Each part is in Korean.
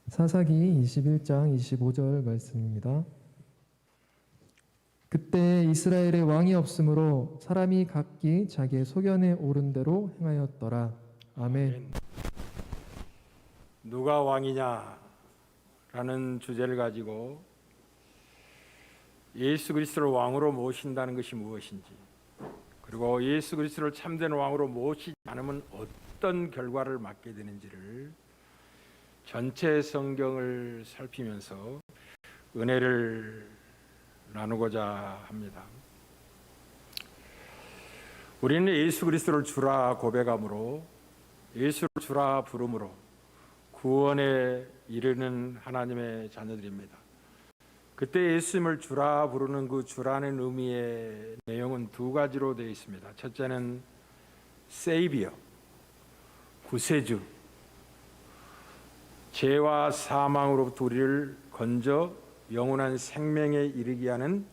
사사기 21장 25절 말씀입니다. 그때 이스라엘의 왕이 없으므로 사람이 각기 자기의 소견에 오른 대로 행하였더라. 아멘. 누가 왕이냐라는 주제를 가지고 예수 그리스도를 왕으로 모신다는 것이 무엇인지, 그리고 예수 그리스도를 참된 왕으로 모시지 않으면 어떤 결과를 맞게 되는지를 전체 성경을 살피면서 은혜를 나누고자 합니다. 우리는 예수 그리스도를 주라 고백함으로, 예수를 주라 부름으로 구원에 이르는 하나님의 자녀들입니다. 그때 예수님을 주라 부르는 그 주라는 의미의 내용은 두 가지로 되어 있습니다. 첫째는 세이비어, 구세주, 죄와 사망으로부터 우리를 건져 영원한 생명에 이르게 하는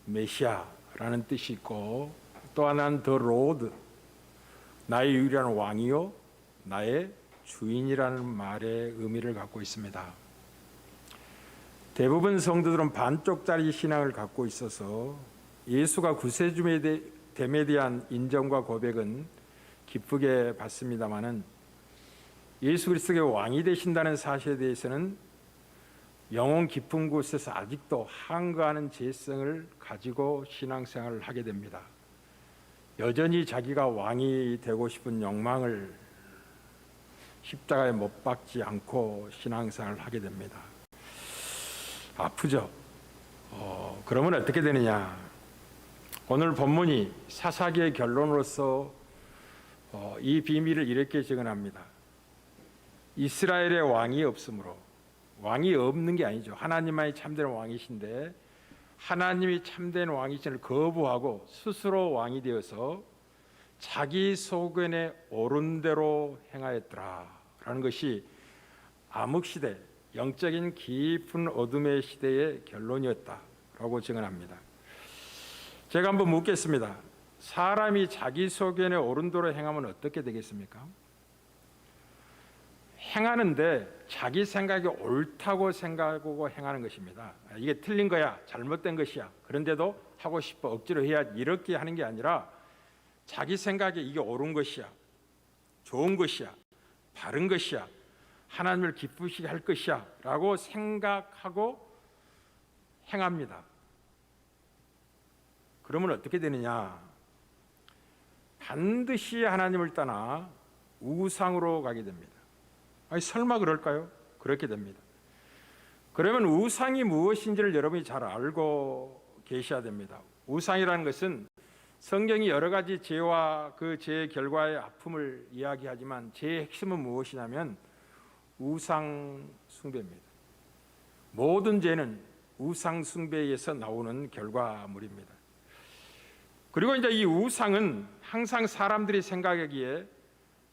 메시아라는 뜻이 있고, 또 하나는 더 로드, 나의 유일한 왕이요 나의 주인이라는 말의 의미를 갖고 있습니다. 대부분 성도들은 반쪽짜리 신앙을 갖고 있어서 예수가 구세주됨에 대한 인정과 고백은 기쁘게 받습니다마는 예수 그리스도가 왕이 되신다는 사실에 대해서는 영혼 깊은 곳에서 아직도 한가하는 죄성을 가지고 신앙생활을 하게 됩니다. 여전히 자기가 왕이 되고 싶은 욕망을 십자가에 못 박지 않고 신앙생활을 하게 됩니다. 아프죠? 그러면 어떻게 되느냐? 오늘 본문이 사사기의 결론으로서 이 비밀을 이렇게 증언합니다. 이스라엘의 왕이 없으므로, 왕이 없는 게 아니죠. 하나님만이 참된 왕이신데 하나님이 참된 왕이신을 거부하고 스스로 왕이 되어서 자기 소견에 옳은 대로 행하였더라 라는 것이 암흑시대, 영적인 깊은 어둠의 시대의 결론이었다라고 증언합니다. 제가 한번 묻겠습니다. 사람이 자기 소견에 옳은 대로 행하면 어떻게 되겠습니까? 행하는데 자기 생각이 옳다고 생각하고 행하는 것입니다. 이게 틀린 거야, 잘못된 것이야, 그런데도 하고 싶어, 억지로 해야, 이렇게 하는 게 아니라 자기 생각에 이게 옳은 것이야, 좋은 것이야, 바른 것이야, 하나님을 기쁘시게 할 것이야 라고 생각하고 행합니다. 그러면 어떻게 되느냐? 반드시 하나님을 떠나 우상으로 가게 됩니다. 아니, 설마 그럴까요? 그렇게 됩니다. 그러면 우상이 무엇인지를 여러분이 잘 알고 계셔야 됩니다. 우상이라는 것은 성경이 여러 가지 죄와 그 죄의 결과의 아픔을 이야기하지만 죄의 핵심은 무엇이냐면 우상 숭배입니다. 모든 죄는 우상 숭배에서 나오는 결과물입니다. 그리고 이제 이 우상은 항상 사람들이 생각하기에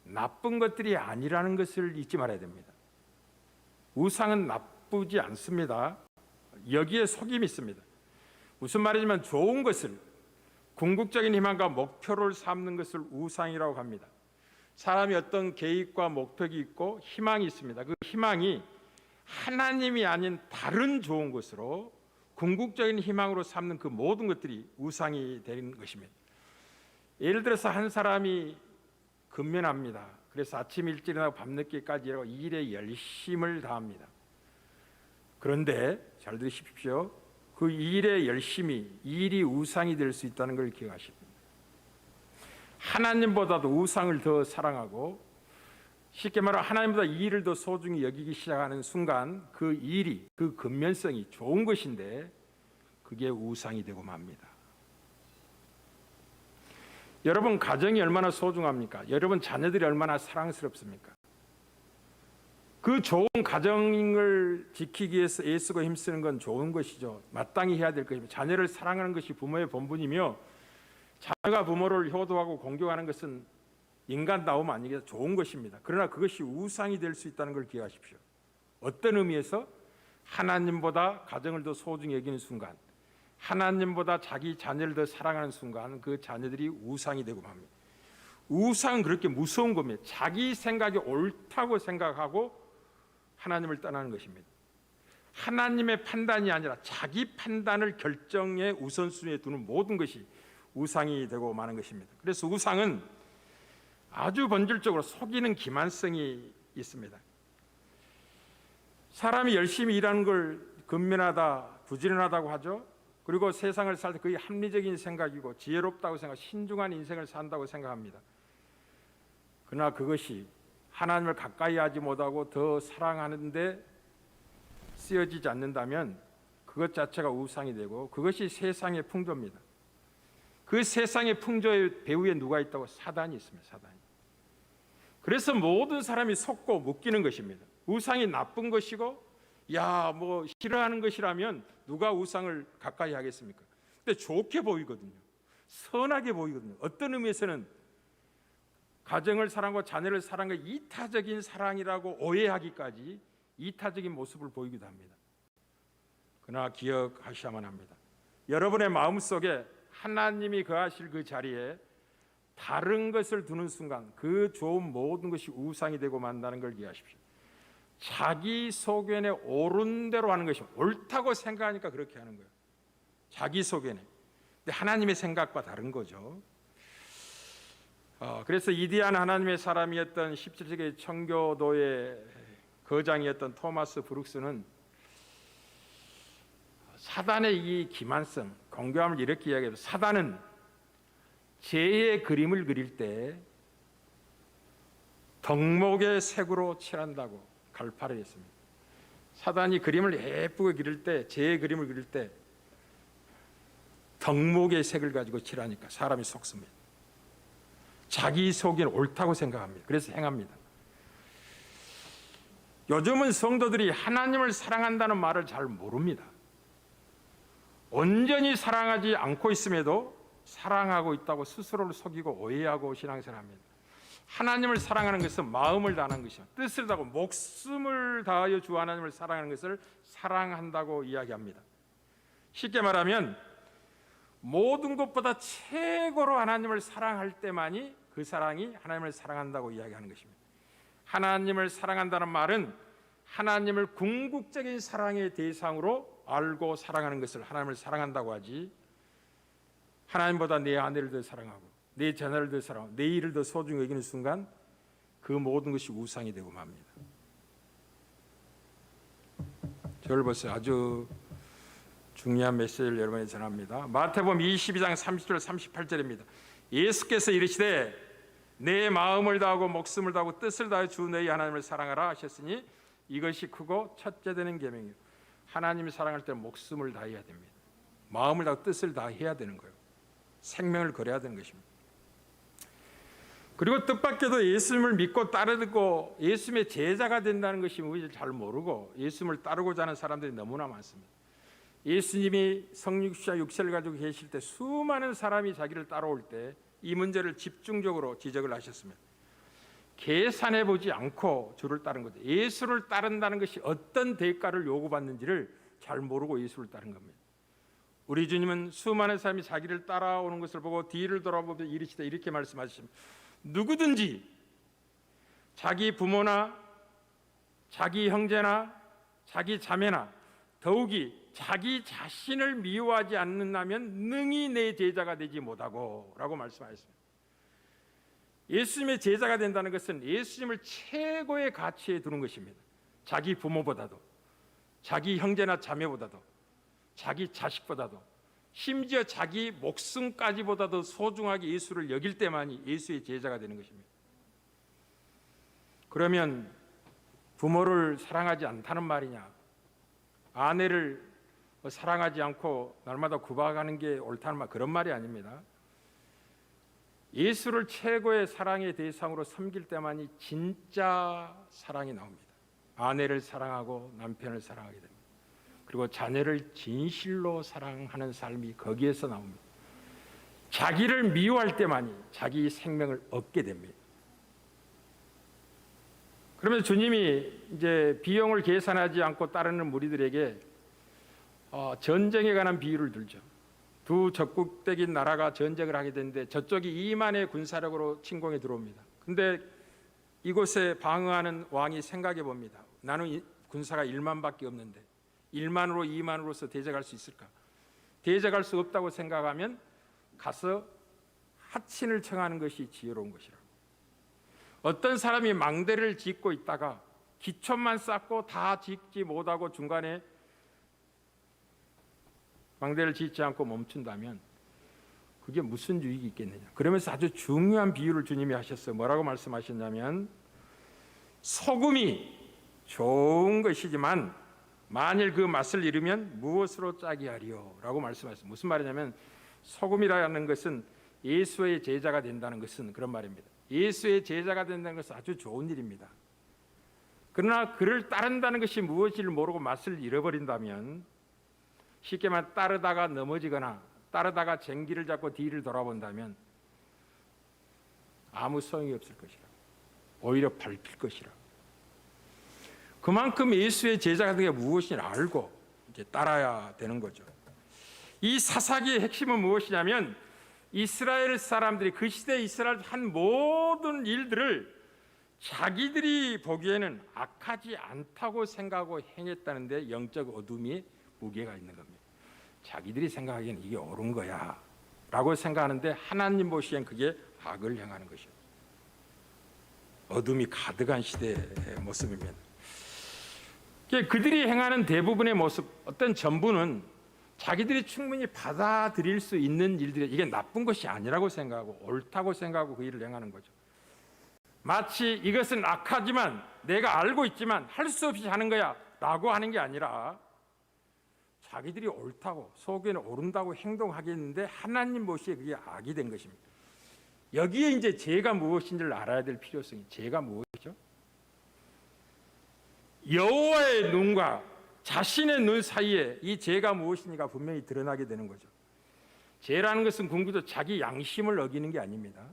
나쁜 것들이 아니라는 것을 잊지 말아야 됩니다. 우상은 나쁘지 않습니다. 여기에 속임이 있습니다. 무슨 말이냐면 좋은 것을, 궁극적인 희망과 목표를 삼는 것을 우상이라고 합니다. 사람이 어떤 계획과 목표가 있고 희망이 있습니다. 그 희망이 하나님이 아닌 다른 좋은 것으로 궁극적인 희망으로 삼는 그 모든 것들이 우상이 되는 것입니다. 예를 들어서 한 사람이 근면합니다. 그래서 아침 일찍 일어나고 밤늦게까지 일에 열심을 다합니다. 그런데 잘 들으십시오. 그 일의 열심이, 일이 우상이 될 수 있다는 걸 기억하십니다. 하나님보다도 우상을 더 사랑하고, 쉽게 말하면 하나님보다 이 일을 더 소중히 여기기 시작하는 순간 그 일이, 그 근면성이 좋은 것인데 그게 우상이 되고 맙니다. 여러분 가정이 얼마나 소중합니까? 여러분 자녀들이 얼마나 사랑스럽습니까? 그 좋은 가정을 지키기 위해서 애쓰고 힘쓰는 건 좋은 것이죠. 마땅히 해야 될 것입니다. 자녀를 사랑하는 것이 부모의 본분이며, 자녀가 부모를 효도하고 공경하는 것은 인간다움 아니겠어, 좋은 것입니다. 그러나 그것이 우상이 될 수 있다는 걸 기억하십시오. 어떤 의미에서? 하나님보다 가정을 더 소중히 여기는 순간, 하나님보다 자기 자녀를 더 사랑하는 순간 그 자녀들이 우상이 되고 맙니다. 우상은 그렇게 무서운 겁니다. 자기 생각이 옳다고 생각하고 하나님을 떠나는 것입니다. 하나님의 판단이 아니라 자기 판단을 결정의 우선순위에 두는 모든 것이 우상이 되고 마는 것입니다. 그래서 우상은 아주 본질적으로 속이는 기만성이 있습니다. 사람이 열심히 일하는 걸 근면하다, 부지런하다고 하죠. 그리고 세상을 살 때 거의 합리적인 생각이고 지혜롭다고 생각, 신중한 인생을 산다고 생각합니다. 그러나 그것이 하나님을 가까이 하지 못하고 더 사랑하는데 쓰여지지 않는다면 그것 자체가 우상이 되고 그것이 세상의 풍조입니다. 그 세상의 풍조의 배후에 누가 있다고? 사단이 있습니다. 사단이. 그래서 모든 사람이 속고 묶이는 것입니다. 우상이 나쁜 것이고 뭐 싫어하는 것이라면 누가 우상을 가까이 하겠습니까? 근데 좋게 보이거든요. 선하게 보이거든요. 어떤 의미에서는 가정을 사랑하고 자녀를 사랑하는 이타적인 사랑이라고 오해하기까지 이타적인 모습을 보이기도 합니다. 그러나 기억하셔야만 합니다. 여러분의 마음속에 하나님이 거하실 그 자리에 다른 것을 두는 순간 그 좋은 모든 것이 우상이 되고 만다는 걸 기억하십시오. 자기 소견에 옳은 대로 하는 것이 옳다고 생각하니까 그렇게 하는 거예요. 자기 소견에. 근데 하나님의 생각과 다른 거죠. 그래서 이디한 하나님의 사람이었던 17세기 청교도의 거장이었던 토마스 브룩스는 사단의 이 기만성, 공교함을 이렇게 이야기해요. 사단은 죄의 그림을 그릴 때 덕목의 색으로 칠한다고 갈파를 했습니다. 사단이 그림을 예쁘게 그릴 때, 죄의 그림을 그릴 때 덕목의 색을 가지고 칠하니까 사람이 속습니다. 자기 속에는 옳다고 생각합니다. 그래서 행합니다. 요즘은 성도들이 하나님을 사랑한다는 말을 잘 모릅니다. 온전히 사랑하지 않고 있음에도 사랑하고 있다고 스스로를 속이고 오해하고 신앙생활합니다. 하나님을 사랑하는 것은 마음을 다하는 것이요, 뜻을 다하고 목숨을 다하여 주 하나님을 사랑하는 것을 사랑한다고 이야기합니다. 쉽게 말하면 모든 것보다 최고로 하나님을 사랑할 때만이 그 사랑이 하나님을 사랑한다고 이야기하는 것입니다. 하나님을 사랑한다는 말은 하나님을 궁극적인 사랑의 대상으로 알고 사랑하는 것을 하나님을 사랑한다고 하지, 하나님보다 내 아내를 더 사랑하고 내 자녀를 더 사랑하고 내 일을 더 소중히 여기는 순간 그 모든 것이 우상이 되고 맙니다. 저를 보세요. 아주 중요한 메시지를 여러분에게 전합니다. 마태복음 22장 30절 38절입니다. 예수께서 이르시되 내 마음을 다하고 목숨을 다하고 뜻을 다하여 주 너희 하나님을 사랑하라 하셨으니 이것이 크고 첫째 되는 계명이요. 하나님을 사랑할 때는 목숨을 다해야 됩니다. 마음을 다하고 뜻을 다해야 되는 거예요. 생명을 걸어야 되는 것입니다. 그리고 뜻밖에도 예수님을 믿고 따르고 예수님의 제자가 된다는 것이 우리를 잘 모르고 예수님을 따르고자 하는 사람들이 너무나 많습니다. 예수님이 성육신과 육체를 가지고 계실 때 수많은 사람이 자기를 따라올 때 이 문제를 집중적으로 지적을 하셨습니다. 계산해 보지 않고 주를 따른 거죠. 예수를 따른다는 것이 어떤 대가를 요구받는지를 잘 모르고 예수를 따른 겁니다. 우리 주님은 수많은 사람이 자기를 따라오는 것을 보고 뒤를 돌아보며 이르시되 이렇게 말씀하셨습니다. 누구든지 자기 부모나 자기 형제나 자기 자매나 더욱이 자기 자신을 미워하지 않는다면 능히 내 제자가 되지 못하고 라고 말씀하셨습니다. 예수님의 제자가 된다는 것은 예수님을 최고의 가치에 두는 것입니다. 자기 부모보다도 자기 형제나 자매보다도 자기 자식보다도 심지어 자기 목숨까지보다도 소중하게 예수를 여길 때만이 예수의 제자가 되는 것입니다. 그러면 부모를 사랑하지 않다는 말이냐, 아내를 사랑하지 않고 날마다 구박하는 게 옳다는 말, 그런 말이 아닙니다. 예수를 최고의 사랑의 대상으로 섬길 때만이 진짜 사랑이 나옵니다. 아내를 사랑하고 남편을 사랑하게 됩니다. 그리고 자녀를 진실로 사랑하는 삶이 거기에서 나옵니다. 자기를 미워할 때만이 자기 생명을 얻게 됩니다. 그러면 주님이 이제 비용을 계산하지 않고 따르는 무리들에게 전쟁에 관한 비유를 들죠. 두 적국적인 나라가 전쟁을 하게 되는데 저쪽이 2만의 군사력으로 침공에 들어옵니다. 근데 이곳에 방어하는 왕이 생각해 봅니다. 나는 군사가 1만밖에 없는데 1만으로 2만으로서 대적할 수 있을까? 대적할 수 없다고 생각하면 가서 하친을 청하는 것이 지혜로운 것이라고. 어떤 사람이 망대를 짓고 있다가 기초만 쌓고 다 짓지 못하고 중간에 망대를 짓지 않고 멈춘다면 그게 무슨 유익이 있겠느냐. 그러면서 아주 중요한 비유를 주님이 하셨어요. 뭐라고 말씀하셨냐면 소금이 좋은 것이지만 만일 그 맛을 잃으면 무엇으로 짜게 하리요? 라고 말씀하셨어요. 무슨 말이냐면 소금이라는 것은 예수의 제자가 된다는 것은 그런 말입니다. 예수의 제자가 된다는 것은 아주 좋은 일입니다. 그러나 그를 따른다는 것이 무엇인지를 모르고 맛을 잃어버린다면 쉽게 말해 따르다가 넘어지거나 따르다가 쟁기를 잡고 뒤를 돌아본다면 아무 소용이 없을 것이라. 오히려 밟힐 것이라. 그만큼 예수의 제자가 되는 게 무엇인지 알고 이제 따라야 되는 거죠. 이 사사기의 핵심은 무엇이냐면 이스라엘 사람들이 그 시대 이스라엘 한 모든 일들을 자기들이 보기에는 악하지 않다고 생각하고 행했다는데 영적 어둠이 무게가 있는 겁니다. 자기들이 생각하기에는 이게 옳은 거야 라고 생각하는데 하나님 보시기엔 그게 악을 행하는 것이에요. 어둠이 가득한 시대의 모습입니다. 그들이 행하는 대부분의 모습, 어떤 전부는 자기들이 충분히 받아들일 수 있는 일들이 이게 나쁜 것이 아니라고 생각하고 옳다고 생각하고 그 일을 행하는 거죠. 마치 이것은 악하지만 내가 알고 있지만 할 수 없이 하는 거야 라고 하는 게 아니라 자기들이 옳다고 속에는 옳은다고 행동하겠는데 하나님 보시기에 그게 악이 된 것입니다. 여기에 이제 죄가 무엇인지를 알아야 될 필요성이, 죄가 무엇이죠? 여호와의 눈과 자신의 눈 사이에 이 죄가 무엇인지가 분명히 드러나게 되는 거죠. 죄라는 것은 궁극적으로 자기 양심을 어기는 게 아닙니다.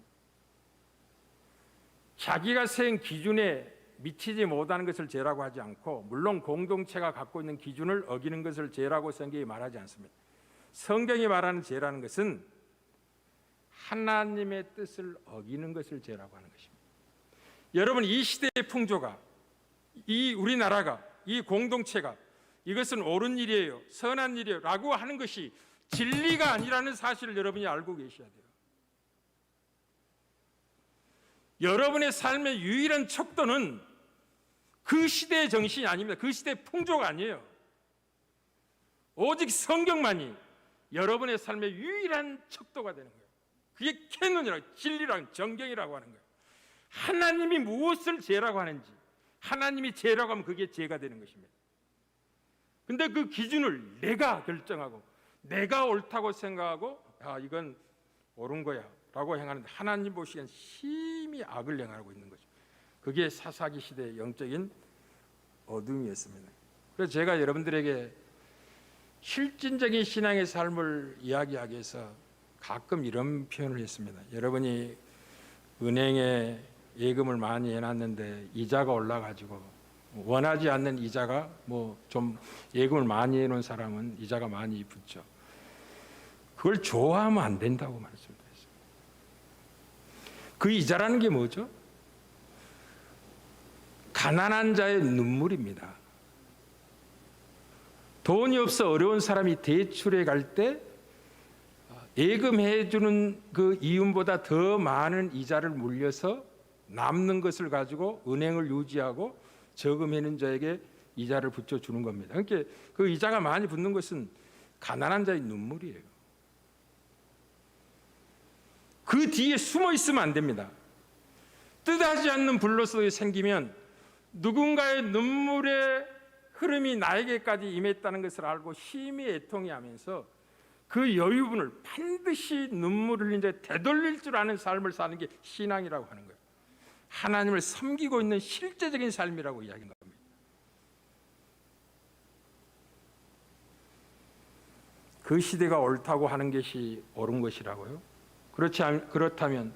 자기가 세운 기준에 미치지 못하는 것을 죄라고 하지 않고, 물론 공동체가 갖고 있는 기준을 어기는 것을 죄라고 성경이 말하지 않습니다. 성경이 말하는 죄라는 것은 하나님의 뜻을 어기는 것을 죄라고 하는 것입니다. 여러분, 이 시대의 풍조가, 이 우리나라가, 이 공동체가 이것은 옳은 일이에요, 선한 일이에요 라고 하는 것이 진리가 아니라는 사실을 여러분이 알고 계셔야 돼요. 여러분의 삶의 유일한 척도는 그 시대의 정신이 아닙니다. 그 시대의 풍조가 아니에요. 오직 성경만이 여러분의 삶의 유일한 척도가 되는 거예요. 그게 캐논이라고, 진리라고, 정경이라고 하는 거예요. 하나님이 무엇을 죄라고 하는지, 하나님이 죄라고 하면 그게 죄가 되는 것입니다. 근데 그 기준을 내가 결정하고 내가 옳다고 생각하고 이건 옳은 거야 라고 행하는데 하나님 보시기엔 심히 악을 행하고 있는 거죠. 그게 사사기 시대의 영적인 어둠이었습니다. 그래서 제가 여러분들에게 실질적인 신앙의 삶을 이야기하기 위해서 가끔 이런 표현을 했습니다. 여러분이 은행에 예금을 많이 해놨는데 이자가 올라가지고 원하지 않는 이자가 좀 예금을 많이 해놓은 사람은 이자가 많이 붙죠. 그걸 좋아하면 안 된다고 말씀드렸어요. 그 이자라는 게 뭐죠? 가난한 자의 눈물입니다. 돈이 없어 어려운 사람이 대출에 갈 때 예금해 주는 그 이윤보다 더 많은 이자를 물려서 남는 것을 가지고 은행을 유지하고 저금해는 자에게 이자를 붙여주는 겁니다. 그러니까 그 이자가 많이 붙는 것은 가난한 자의 눈물이에요. 그 뒤에 숨어 있으면 안 됩니다. 뜻하지 않는 불로서 생기면 누군가의 눈물의 흐름이 나에게까지 임했다는 것을 알고 심히 애통해하면서 그 여유분을 반드시 눈물 흘린 자에 되돌릴 줄 아는 삶을 사는 게 신앙이라고 하는 거예요. 하나님을 섬기고 있는 실제적인 삶이라고 이야기한 겁니다. 그 시대가 옳다고 하는 것이 옳은 것이라고요? 그렇다면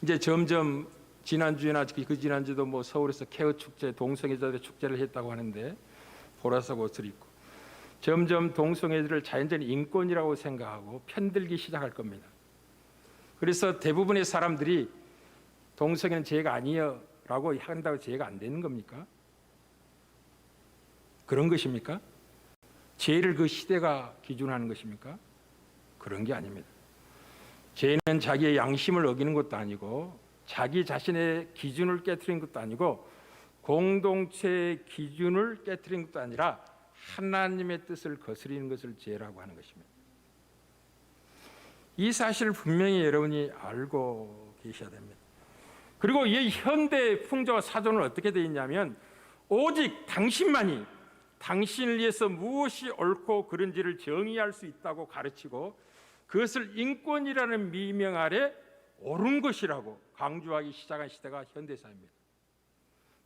이제 점점 지난주에나 그 지난주도 서울에서 케어 축제, 동성애자들 축제를 했다고 하는데 보라색 옷을 입고 점점 동성애자를 자연적인 인권이라고 생각하고 편들기 시작할 겁니다. 그래서 대부분의 사람들이 동성애는 죄가 아니에요 라고 한다고 죄가 안 되는 겁니까? 그런 것입니까? 죄를 그 시대가 기준하는 것입니까? 그런 게 아닙니다. 죄는 자기의 양심을 어기는 것도 아니고 자기 자신의 기준을 깨트린 것도 아니고 공동체의 기준을 깨트린 것도 아니라 하나님의 뜻을 거스리는 것을 죄라고 하는 것입니다. 이 사실을 분명히 여러분이 알고 계셔야 됩니다. 그리고 이 현대 풍조와 사전은 어떻게 되어 있냐면 오직 당신만이 당신을 위해서 무엇이 옳고 그른지를 정의할 수 있다고 가르치고 그것을 인권이라는 미명 아래 옳은 것이라고 강조하기 시작한 시대가 현대사입니다.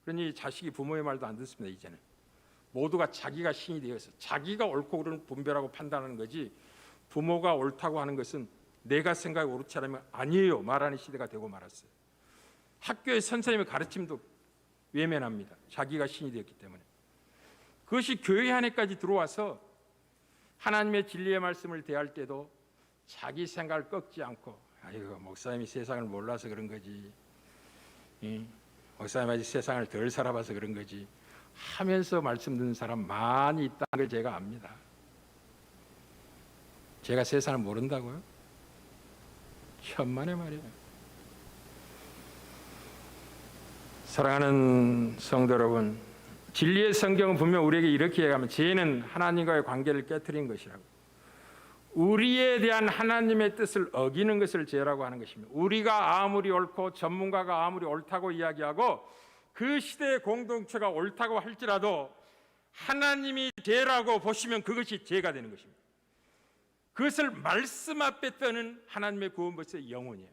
그러니 자식이 부모의 말도 안 듣습니다. 이제는 모두가 자기가 신이 되어서 자기가 옳고 그르는 분별하고 판단하는 거지 부모가 옳다고 하는 것은 내가 생각이 옳지 않으면 아니에요 말하는 시대가 되고 말았어요. 학교의 선생님의 가르침도 외면합니다. 자기가 신이 되었기 때문에. 그것이 교회 안에까지 들어와서 하나님의 진리의 말씀을 대할 때도 자기 생각을 꺾지 않고 아이고 목사님이 세상을 몰라서 그런 거지, 목사님이 아직 세상을 덜 살아봐서 그런 거지 하면서 말씀 듣는 사람 많이 있다는 걸 제가 압니다. 제가 세상을 모른다고요? 천만의 말이에요. 사랑하는 성도 여러분, 진리의 성경은 분명 우리에게 이렇게 얘기하면 죄는 하나님과의 관계를 깨트린 것이라고, 우리에 대한 하나님의 뜻을 어기는 것을 죄라고 하는 것입니다. 우리가 아무리 옳고 전문가가 아무리 옳다고 이야기하고 그 시대의 공동체가 옳다고 할지라도 하나님이 죄라고 보시면 그것이 죄가 되는 것입니다. 그것을 말씀 앞에 떠는 하나님의 구원법의 영혼이에요.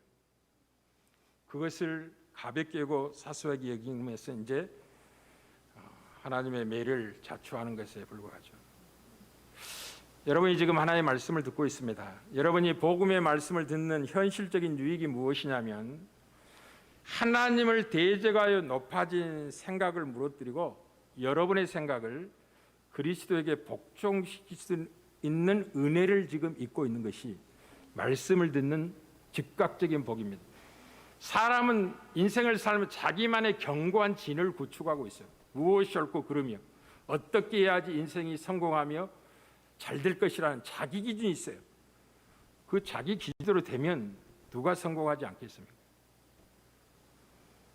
그것을 가볍게 여기고 사소하게 여기면서 이제 하나님의 매를 자초하는 것에 불과하죠. 여러분이 지금 하나님의 말씀을 듣고 있습니다. 여러분이 복음의 말씀을 듣는 현실적인 유익이 무엇이냐면 하나님을 대적하여 높아진 생각을 무너뜨리고 여러분의 생각을 그리스도에게 복종시킬 수 있는 은혜를 지금 입고 있는 것이 말씀을 듣는 즉각적인 복입니다. 사람은 인생을 살면 자기만의 견고한 진을 구축하고 있어요. 무엇이 옳고 그르며 어떻게 해야지 인생이 성공하며 잘 될 것이라는 자기 기준이 있어요. 그 자기 기준대로 되면 누가 성공하지 않겠습니까?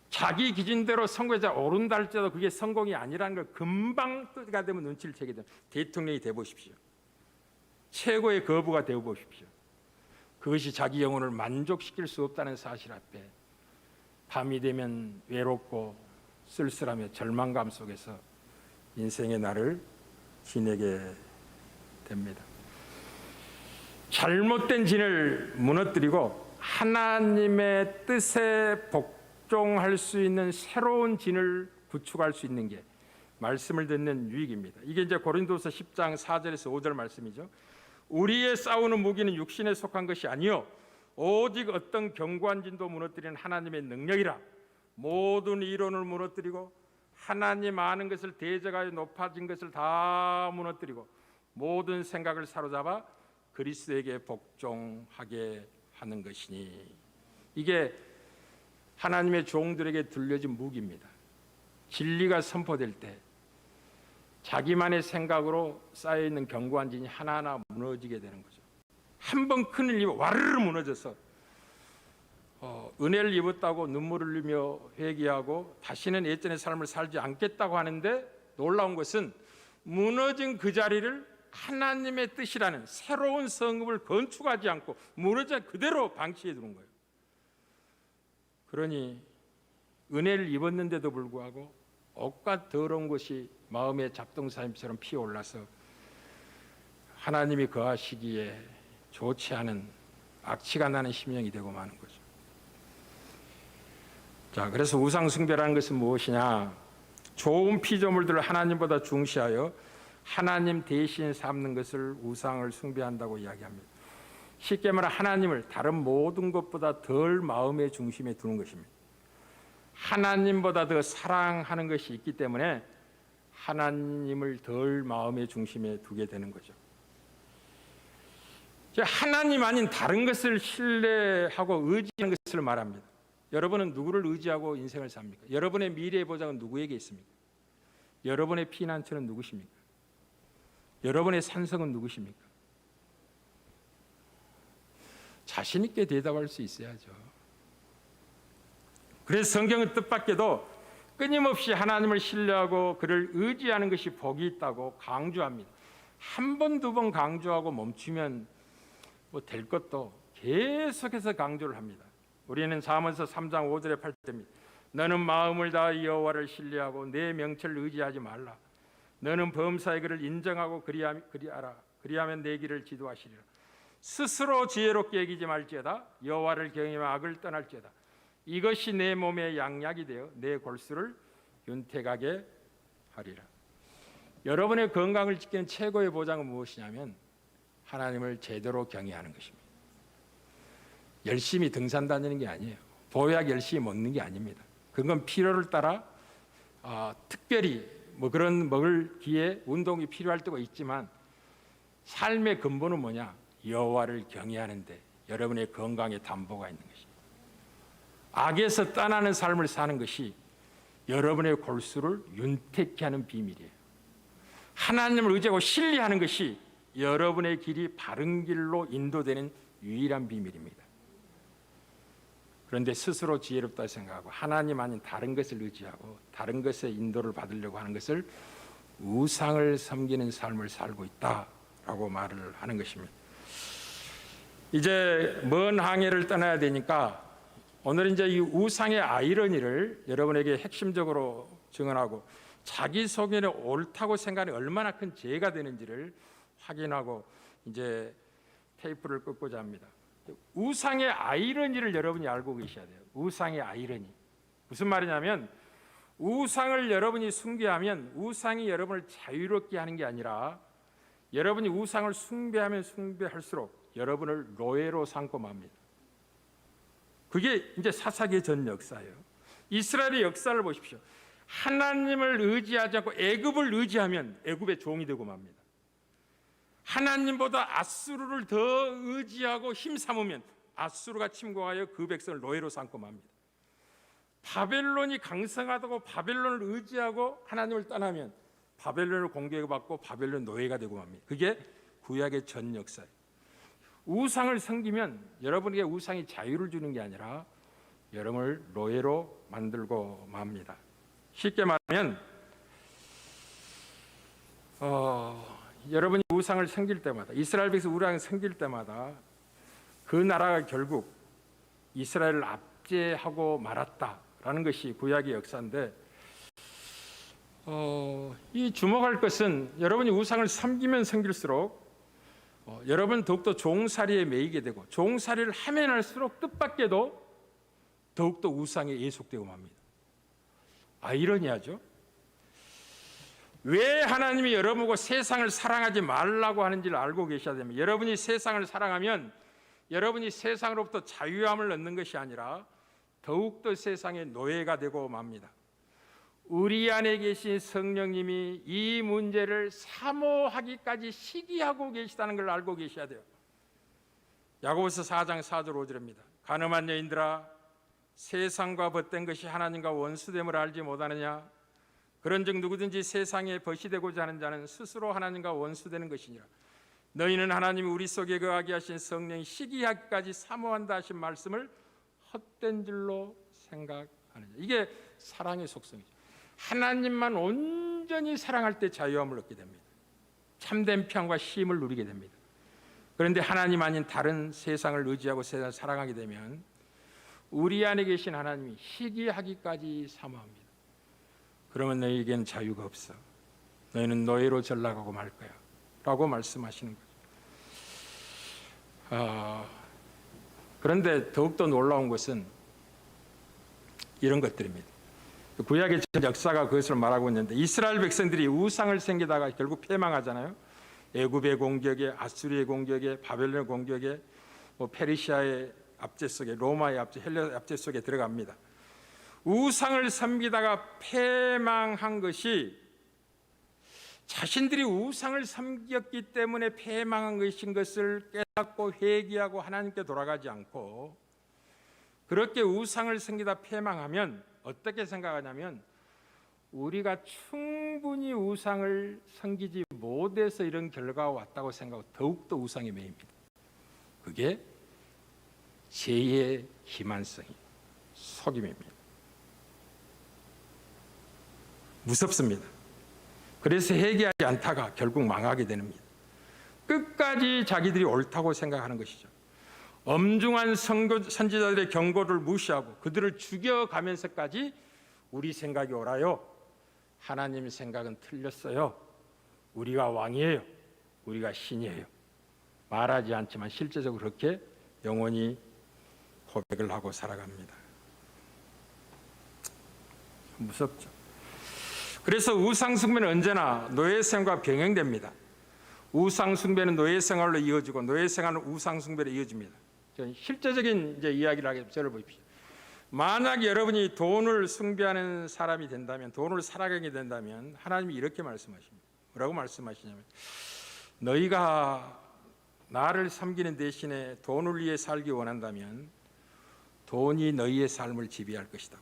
자기 기준대로 성공해서 오른다 할지라도 그게 성공이 아니라는 걸 금방 때가 되면 눈치를 채게 됩니다. 대통령이 되어보십시오. 최고의 거부가 되어보십시오. 그것이 자기 영혼을 만족시킬 수 없다는 사실 앞에 밤이 되면 외롭고 쓸쓸하며 절망감 속에서 인생의 날을 지내게 됩니다. 잘못된 진을 무너뜨리고 하나님의 뜻에 복종할 수 있는 새로운 진을 구축할 수 있는 게 말씀을 듣는 유익입니다. 이게 이제 고린도서 10장 4절에서 5절 말씀이죠. 우리의 싸우는 무기는 육신에 속한 것이 아니요 오직 어떤 견고한 진도 무너뜨리는 하나님의 능력이라. 모든 이론을 무너뜨리고 하나님 아는 것을 대적하여 높아진 것을 다 무너뜨리고 모든 생각을 사로잡아 그리스도에게 복종하게 하는 것이니, 이게 하나님의 종들에게 들려진 무기입니다. 진리가 선포될 때 자기만의 생각으로 쌓여있는 견고한 진이 하나하나 무너지게 되는 거죠. 한 번 큰일 입어 와르르 무너져서 은혜를 입었다고 눈물을 흘리며 회개하고 다시는 예전의 삶을 살지 않겠다고 하는데, 놀라운 것은 무너진 그 자리를 하나님의 뜻이라는 새로운 성읍을 건축하지 않고 무너져 그대로 방치해 두는 거예요. 그러니 은혜를 입었는데도 불구하고 옷과 더러운 것이 마음의 잡동사님처럼 피어올라서 하나님이 거하시기에 좋지 않은 악취가 나는 심령이 되고 마는 거죠. 자, 그래서 우상 숭배라는 것은 무엇이냐? 좋은 피조물들을 하나님보다 중시하여 하나님 대신 삼는 것을 우상을 숭배한다고 이야기합니다. 쉽게 말해 하나님을 다른 모든 것보다 덜 마음의 중심에 두는 것입니다. 하나님보다 더 사랑하는 것이 있기 때문에 하나님을 덜 마음의 중심에 두게 되는 거죠. 하나님 아닌 다른 것을 신뢰하고 의지하는 것을 말합니다. 여러분은 누구를 의지하고 인생을 삽니까? 여러분의 미래의 보장은 누구에게 있습니까? 여러분의 피난처는 누구십니까? 여러분의 산성은 누구십니까? 자신 있게 대답할 수 있어야죠. 그래서 성경은 뜻밖에도 끊임없이 하나님을 신뢰하고 그를 의지하는 것이 복이 있다고 강조합니다. 한 번, 두 번 강조하고 멈추면 뭐 될 것도 계속해서 강조를 합니다. 우리는 잠언서 3장 5절에 8절입니다. 너는 마음을 다하여 여호와를 신뢰하고 내 명철을 의지하지 말라. 너는 범사의 그를 인정하고 그리하라. 그리하면 내 길을 지도하시리라. 스스로 지혜롭게 여기지 말지어다. 여호와를 경외하며 악을 떠날지어다. 이것이 내 몸의 양약이 되어 내 골수를 윤택하게 하리라. 여러분의 건강을 지키는 최고의 보장은 무엇이냐면 하나님을 제대로 경외하는 것입니다. 열심히 등산 다니는 게 아니에요. 보약 열심히 먹는 게 아닙니다. 그건 필요를 따라 특별히 뭐 그런 먹을 기회 운동이 필요할 때가 있지만 삶의 근본은 뭐냐? 여호와를 경외하는데 여러분의 건강에 담보가 있는 것입니다. 악에서 떠나는 삶을 사는 것이 여러분의 골수를 윤택케 하는 비밀이에요. 하나님을 의지하고 신뢰하는 것이 여러분의 길이 바른 길로 인도되는 유일한 비밀입니다. 그런데 스스로 지혜롭다 생각하고 하나님 아닌 다른 것을 의지하고 다른 것의 인도를 받으려고 하는 것을 우상을 섬기는 삶을 살고 있다라고 말을 하는 것입니다. 이제 먼 항해를 떠나야 되니까 오늘 이제 이 우상의 아이러니를 여러분에게 핵심적으로 증언하고 자기 소견에 옳다고 생각하는 얼마나 큰 죄가 되는지를 확인하고 이제 테이프를 끊고자 합니다. 우상의 아이러니를 여러분이 알고 계셔야 돼요. 우상의 아이러니. 무슨 말이냐면 우상을 여러분이 숭배하면 우상이 여러분을 자유롭게 하는 게 아니라 여러분이 우상을 숭배하면 숭배할수록 여러분을 노예로 삼고 맙니다. 그게 이제 사사기의 전 역사예요. 이스라엘의 역사를 보십시오. 하나님을 의지하지 않고 애굽을 의지하면 애굽의 종이 되고 맙니다. 하나님보다 아수르를 더 의지하고 힘삼으면 아수르가 침공하여 그 백성을 노예로 삼고 맙니다. 바벨론이 강성하다고 바벨론을 의지하고 하나님을 떠나면 바벨론을 공격받고 바벨론 노예가 되고 맙니다. 그게 구약의 전 역사예요. 우상을 섬기면 여러분에게 우상이 자유를 주는 게 아니라 여러분을 노예로 만들고 맙니다. 쉽게 말하면 여러분이 우상을 섬길 때마다 이스라엘 백성 우상을 섬길 때마다 그 나라가 결국 이스라엘을 압제하고 말았다라는 것이 구약의 역사인데 이 주목할 것은 여러분이 우상을 섬기면 섬길수록 여러분 더욱더 종살이에 매이게 되고 종살이를 하면 할수록 뜻밖에도 더욱더 우상에 예속되고 맙니다. 아이러니하죠. 왜 하나님이 여러분 보고 세상을 사랑하지 말라고 하는지를 알고 계셔야 됩니다. 여러분이 세상을 사랑하면 여러분이 세상으로부터 자유함을 얻는 것이 아니라 더욱더 세상의 노예가 되고 맙니다. 우리 안에 계신 성령님이 이 문제를 사모하기까지 시기하고 계시다는 걸 알고 계셔야 돼요. 야고보서 4장 4절 5절입니다. 간음한 여인들아 세상과 벗된 것이 하나님과 원수됨을 알지 못하느냐? 그런즉 누구든지 세상에 벗이 되고자 하는 자는 스스로 하나님과 원수되는 것이니라. 너희는 하나님이 우리 속에 거하게 하신 성령이 시기하기까지 사모한다 하신 말씀을 헛된 줄로 생각하느냐. 이게 사랑의 속성이죠. 하나님만 온전히 사랑할 때 자유함을 얻게 됩니다. 참된 평안과 쉼을 누리게 됩니다. 그런데 하나님 아닌 다른 세상을 의지하고 세상을 사랑하게 되면 우리 안에 계신 하나님이 희귀하기까지 사모합니다. 그러면 너희에게는 자유가 없어. 너희는 노예로 전락하고 말 거야 라고 말씀하시는 거죠. 그런데 더욱더 놀라운 것은 이런 것들입니다. 구약의 역사가 그것을 말하고 있는데 이스라엘 백성들이 우상을 섬기다가 결국 패망하잖아요. 애굽의 공격에, 아수리의 공격에, 바벨론의 공격에, 페르시아의 압제 속에, 로마의 압제, 헬라의 압제 속에 들어갑니다. 우상을 섬기다가 패망한 것이 자신들이 우상을 섬겼기 때문에 패망한 것인 것을 깨닫고 회개하고 하나님께 돌아가지 않고 그렇게 우상을 섬기다 패망하면 어떻게 생각하냐면 우리가 충분히 우상을 섬기지 못해서 이런 결과가 왔다고 생각하고 더욱더 우상에 매입니다. 그게 죄의 기만성이 속임입니다. 무섭습니다. 그래서 회개하지 않다가 결국 망하게 됩니다. 끝까지 자기들이 옳다고 생각하는 것이죠. 엄중한 선지자들의 경고를 무시하고 그들을 죽여가면서까지 우리 생각이 옳아요. 하나님 생각은 틀렸어요. 우리가 왕이에요. 우리가 신이에요. 말하지 않지만 실제적으로 그렇게 영원히 고백을 하고 살아갑니다. 무섭죠. 그래서 우상숭배는 언제나 노예생활과 병행됩니다. 우상숭배는 노예생활로 이어지고 노예생활은 우상숭배로 이어집니다. 실제적인 이야기를 하겠습니다. 저를 보십시오. 만약 여러분이 돈을 숭배하는 사람이 된다면, 돈을 살아가게 된다면 하나님이 이렇게 말씀하십니다. 뭐라고 말씀하시냐면, 너희가 나를 섬기는 대신에 돈을 위해 살기 원한다면 돈이 너희의 삶을 지배할 것이다.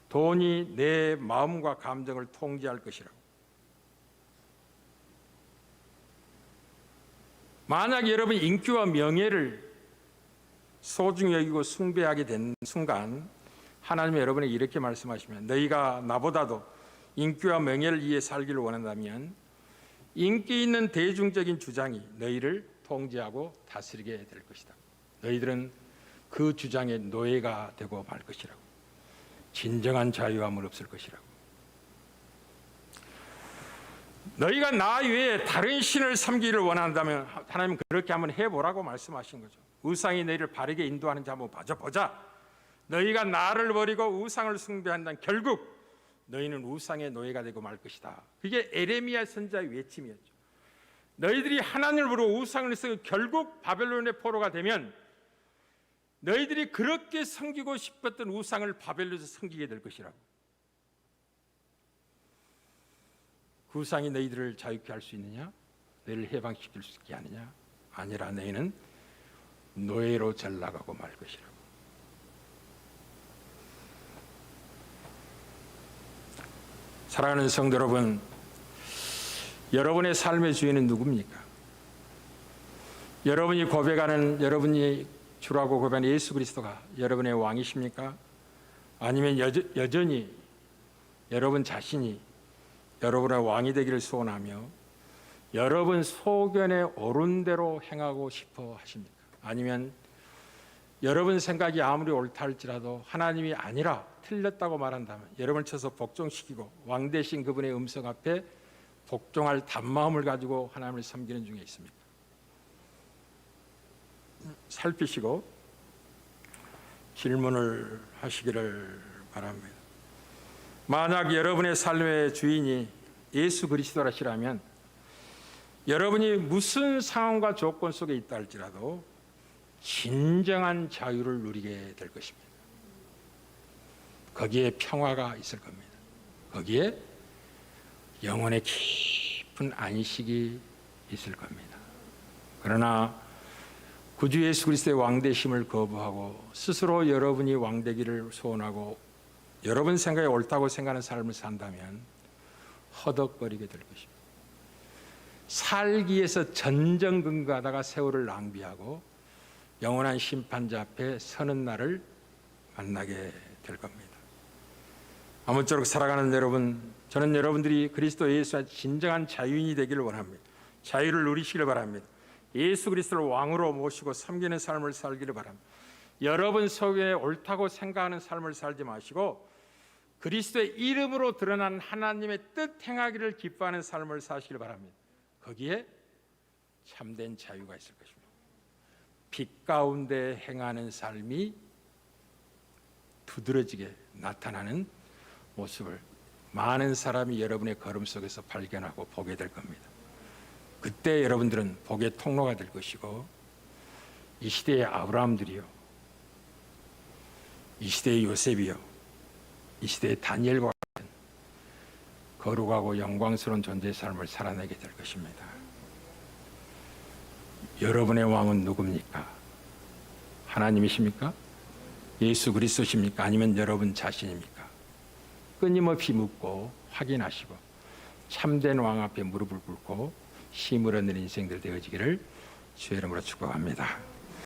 돈이 내 마음과 감정을 통제할 것이라고. 만약 여러분이 인기와 명예를 소중히 여기고 숭배하게 된 순간 하나님이 여러분에게 이렇게 말씀하시면, 너희가 나보다도 인기와 명예를 위해 살기를 원한다면 인기 있는 대중적인 주장이 너희를 통제하고 다스리게 될 것이다. 너희들은 그 주장의 노예가 되고 말 것이라고. 진정한 자유함은 없을 것이라고. 너희가 나 외에 다른 신을 섬기기를 원한다면 하나님은 그렇게 한번 해보라고 말씀하신 거죠. 우상이 너희를 바르게 인도하는지 한번 보자. 너희가 나를 버리고 우상을 숭배한다면 결국 너희는 우상의 노예가 되고 말 것이다. 그게 에레미야 선지자의 외침이었죠. 너희들이 하나님을 부르고 우상을 쓰고 결국 바벨론의 포로가 되면 너희들이 그렇게 섬기고 싶었던 우상을 바벨론에서 섬기게 될 것이라고. 그 우상이 너희들을 자유케 할 수 있느냐? 너희를 해방시킬 수 있게 하느냐? 아니라 너희는 노예로 전락하고 말 것이라고. 사랑하는 성도 여러분, 여러분의 삶의 주인은 누굽니까? 여러분이 고백하는, 여러분이 주라고 고백하는 예수 그리스도가 여러분의 왕이십니까? 아니면 여전히 여러분 자신이 여러분의 왕이 되기를 소원하며 여러분 소견에 옳은 대로 행하고 싶어 하십니까? 아니면 여러분 생각이 아무리 옳다 할지라도 하나님이 아니라 틀렸다고 말한다면 여러분을 쳐서 복종시키고 왕 대신 그분의 음성 앞에 복종할 단마음을 가지고 하나님을 섬기는 중에 있습니까? 살피시고 질문을 하시기를 바랍니다. 만약 여러분의 삶의 주인이 예수 그리스도라시라면 여러분이 무슨 상황과 조건 속에 있다 할지라도 진정한 자유를 누리게 될 것입니다. 거기에 평화가 있을 겁니다. 거기에 영혼의 깊은 안식이 있을 겁니다. 그러나 구주 예수 그리스도의 왕되심을 거부하고 스스로 여러분이 왕되기를 소원하고 여러분 생각에 옳다고 생각하는 삶을 산다면 허덕거리게 될 것입니다. 살기 위해서 전전긍긍하다가 세월을 낭비하고 영원한 심판자 앞에 서는 날을 만나게 될 겁니다. 아무쪼록 살아가는 여러분, 저는 여러분들이 그리스도 예수와 진정한 자유인이 되기를 원합니다. 자유를 누리시기를 바랍니다. 예수 그리스도를 왕으로 모시고 섬기는 삶을 살기를 바랍니다. 여러분 속에 옳다고 생각하는 삶을 살지 마시고 그리스도의 이름으로 드러난 하나님의 뜻 행하기를 기뻐하는 삶을 사시길 바랍니다. 거기에 참된 자유가 있을 것입니다. 빛 가운데 행하는 삶이 두드러지게 나타나는 모습을 많은 사람이 여러분의 걸음 속에서 발견하고 보게 될 겁니다. 그때 여러분들은 복의 통로가 될 것이고 이 시대의 아브라함들이요, 이 시대의 요셉이요, 이 시대의 다니엘과 같은 거룩하고 영광스러운 존재의 삶을 살아내게 될 것입니다. 여러분의 왕은 누굽니까? 하나님이십니까? 예수 그리스도십니까? 아니면 여러분 자신입니까? 끊임없이 묻고 확인하시고 참된 왕 앞에 무릎을 꿇고 힘을 얻는 인생들 되어지기를 주의 이름으로 축복합니다.